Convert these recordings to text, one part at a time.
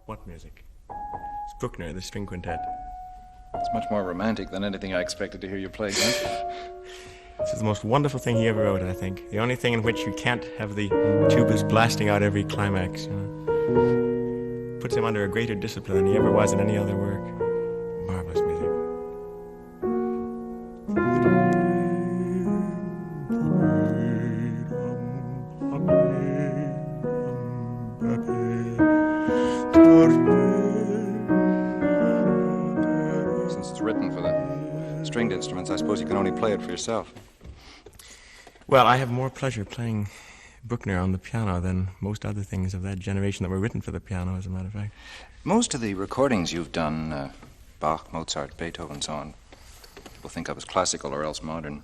What music? It's Bruckner, the string quintet. It's much more romantic than anything I expected to hear you play, Glenn. This is the most wonderful thing he ever wrote, I think. The only thing in which you can't have the tubas blasting out every climax. You know? Puts him under a greater discipline than he ever was in any other work. Marvelous music. Since it's written for the stringed instruments, I suppose you can only play it for yourself. Well, I have more pleasure playing Bruckner on the piano than most other things of that generation that were written for the piano, as a matter of fact. Most of the recordings you've done, Bach, Mozart, Beethoven, and so on, people think of as classical or else modern,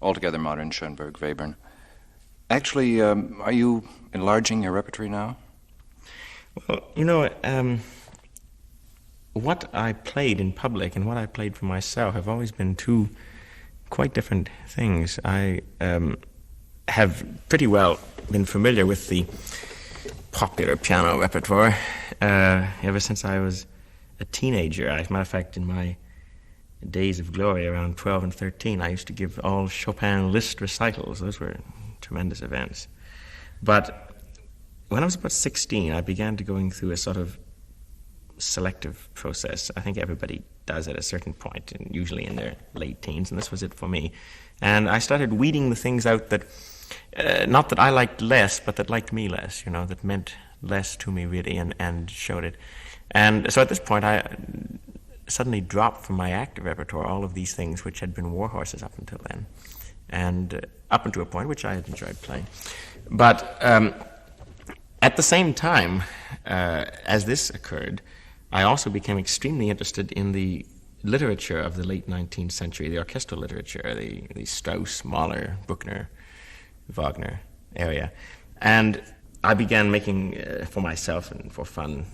altogether modern, Schoenberg, Webern. Actually, are you enlarging your repertory now? Well, you know, what I played in public and what I played for myself have always been two quite different things. I have pretty well been familiar with the popular piano repertoire ever since I was a teenager. As a matter of fact, in my days of glory around 12 and 13, I used to give all Chopin Liszt recitals. Those were tremendous events. But when I was about 16, I began to going through a sort of selective process. I think everybody does at a certain point, and usually in their late teens, and this was it for me. And I started weeding the things out that, not that I liked less, but that liked me less, you know, that meant less to me really, and showed it. And so at this point, I suddenly dropped from my active repertoire all of these things which had been war horses up until then, and up until a point which I had enjoyed playing. But at the same time, as this occurred, I also became extremely interested in the literature of the late 19th century, the orchestral literature, the Strauss, Mahler, Bruckner, Wagner area. And I began making, for myself and for fun,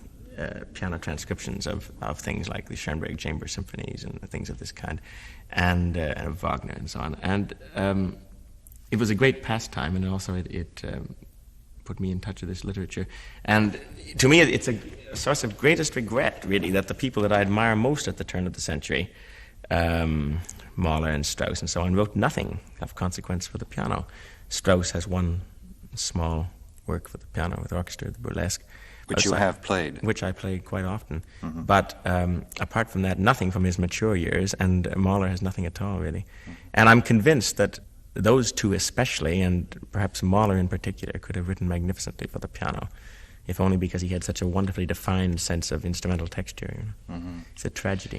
piano transcriptions of things like the Schoenberg Chamber Symphonies and things of this kind, and Wagner and so on. And it was a great pastime, and also it put me in touch with this literature. And to me, it's a source of greatest regret, really, that the people that I admire most at the turn of the century, Mahler and Strauss and so on, wrote nothing of consequence for the piano. Strauss has one small work for the piano with orchestra, the Burlesque. Which you have played. Which I played quite often. Mm-hmm. But apart from that, nothing from his mature years, and Mahler has nothing at all, really. Mm-hmm. And I'm convinced that those two especially, and perhaps Mahler in particular, could have written magnificently for the piano, if only because he had such a wonderfully defined sense of instrumental texture. You know? Mm-hmm. It's a tragedy.